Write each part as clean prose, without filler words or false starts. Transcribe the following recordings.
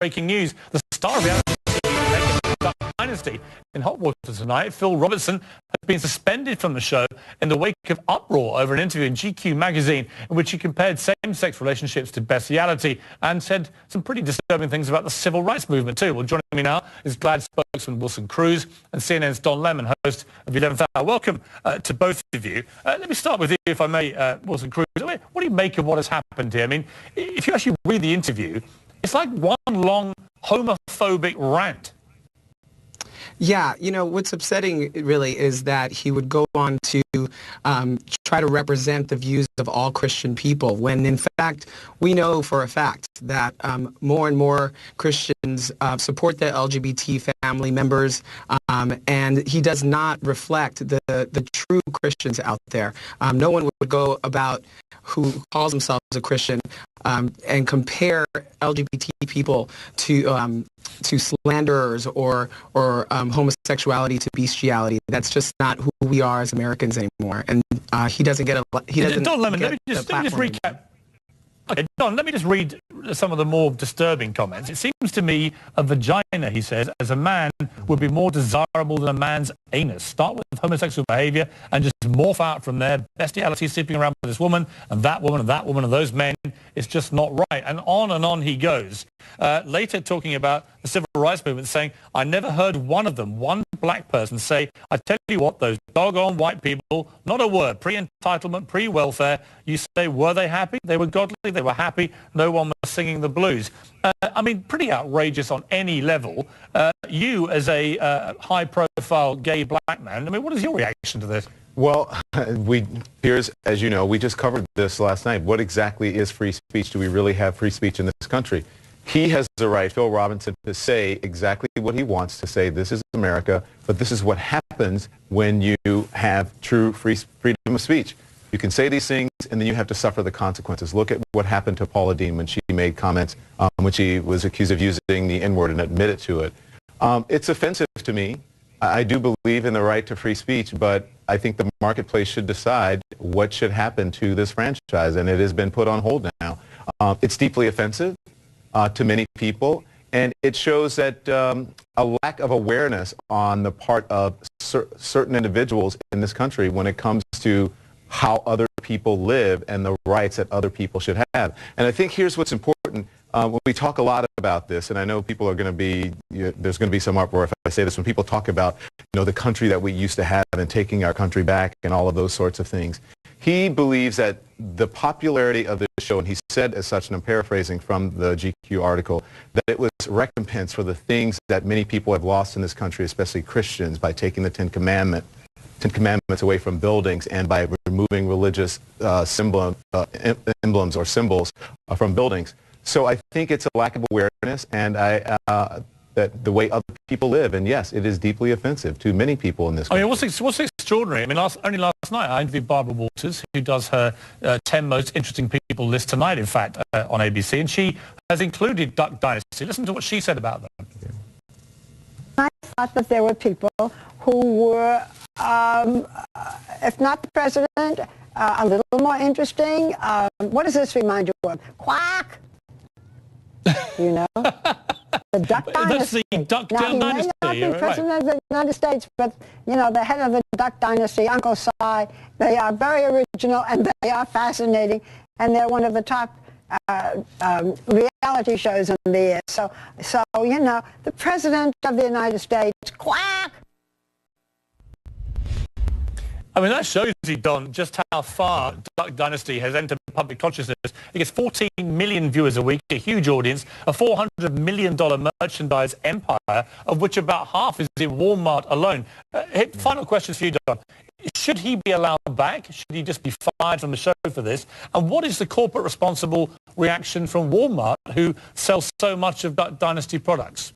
breaking news. The star of reality TV Dynasty in hot water tonight. Phil Robertson has been suspended from the show in the wake of uproar over an interview in GQ magazine in which he compared same-sex relationships to bestiality and said some pretty disturbing things about the civil rights movement too. Well, joining me now is GLAAD spokesman Wilson Cruz and CNN's Don Lemon, host of 11th Hour. Welcome to both of you. Let me start with you, if I may, Wilson Cruz. What do you make of what has happened here? I mean, if you actually read the interview, it's like one long homophobic rant. Yeah, you know, what's upsetting really is that he would go on to try to represent the views of all Christian people, when in fact we know for a fact that more and more Christians support the LGBT family members, and he does not reflect the true Christians out there. No one would go about who calls themselves a Christian and compare LGBT people to slanderers or homosexuality to bestiality. That's just not who we are as Americans anymore. And he doesn't get a. He doesn't. Don Lemon, let me just recap. Okay, Don, let me just read some of the more disturbing comments. It seems to me a vagina, he says, as a man would be more desirable than a man's anus. Start with homosexual behavior and just morph out from there. Bestiality, sleeping around with this woman and that woman and that woman and those men. It's just not right. And on he goes. Later talking about the civil rights movement, saying, I never heard one of them, one black person, say, I tell you what, those doggone white people, not a word, pre-entitlement, pre-welfare. You say, were they happy? They were godly, they were happy. No one was singing the blues. I mean, pretty outrageous on any level. You, as a high-profile gay black man, I mean, what is your reaction to this? Well, Piers, as you know, we just covered this last night. What exactly is free speech? Do we really have free speech in this country? He has the right, Phil Robertson, to say exactly what he wants to say. This is America, but this is what happens when you have true freedom of speech. You can say these things, and then you have to suffer the consequences. Look at what happened to Paula Deen when she made comments when she was accused of using the N-word and admitted to it. It's offensive to me. I do believe in the right to free speech, but I think the marketplace should decide what should happen to this franchise, and it has been put on hold now. It's deeply offensive to many people, and it shows that a lack of awareness on the part of certain individuals in this country when it comes to how other people live and the rights that other people should have. And I think here's what's important. When we talk a lot about this, and I know people are going to be, there's going to be some uproar if I say this, when people talk about, the country that we used to have and taking our country back and all of those sorts of things. He believes that the popularity of this show, and he said as such, and I'm paraphrasing from the GQ article, that it was recompense for the things that many people have lost in this country, especially Christians, by taking the Ten Commandments away from buildings and by removing religious emblems or symbols from buildings. So I think it's a lack of awareness, and that the way other people live, and yes, it is deeply offensive to many people in this country. I mean, what's extraordinary? I mean, only last night I interviewed Barbara Walters, who does her 10 most interesting people list tonight, in fact, on ABC, and she has included Duck Dynasty. Listen to what she said about them. I thought that there were people who were, if not the president, a little more interesting. What does this remind you of? Quack! You know? The Duck Dynasty. That's the Duck Dynasty. Dynasty. He may not be president of the United States, but, the head of the Duck Dynasty, Uncle Si, they are very original and they are fascinating, and they're one of the top reality shows in the air. So, the president of the United States, quack! I mean, that shows you, Don, just how far Duck Dynasty has entered public consciousness. It gets 14 million viewers a week, a huge audience, a $400 million merchandise empire, of which about half is in Walmart alone. Final question for you, Don. Should he be allowed back? Should he just be fired from the show for this? And what is the corporate responsible reaction from Walmart, who sells so much of Duck Dynasty products?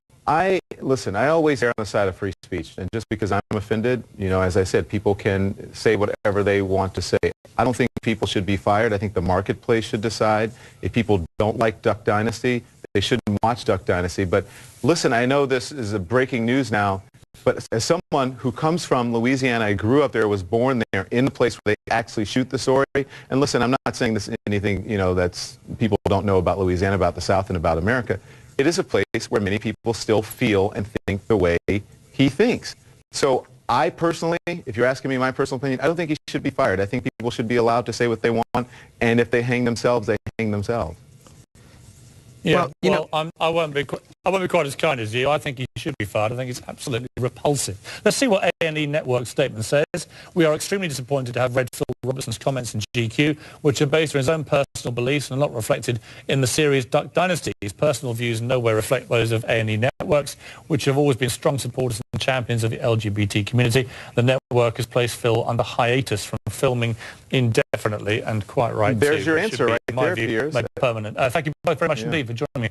Listen, I always err on the side of free speech, and just because I'm offended, as I said, people can say whatever they want to say. I don't think people should be fired. I think the marketplace should decide. If people don't like Duck Dynasty, they shouldn't watch Duck Dynasty. But listen, I know this is a breaking news now, but as someone who comes from Louisiana, I grew up there, was born there, in the place where they actually shoot the story. And listen, I'm not saying this anything, that's people don't know about Louisiana, about the South, and about America. it is a place where many people still feel and think the way he thinks. So I personally, if you're asking me my personal opinion, I don't think he should be fired. I think people should be allowed to say what they want, and if they hang themselves, they hang themselves. Yeah, I won't be quite as kind as you. I think he should be fired. I think it's absolutely repulsive. Let's see what A&E Network statement says. We are extremely disappointed to have read Phil Robertson's comments in GQ, which are based on his own personal beliefs and not reflected in the series Dynasty. His personal views nowhere reflect those of A&E Networks, which have always been strong supporters and champions of the LGBT community. The network has placed Phil under hiatus from filming indefinitely, and quite right. There's your answer right there, Piers. Made permanent. Thank you both very much indeed for joining me.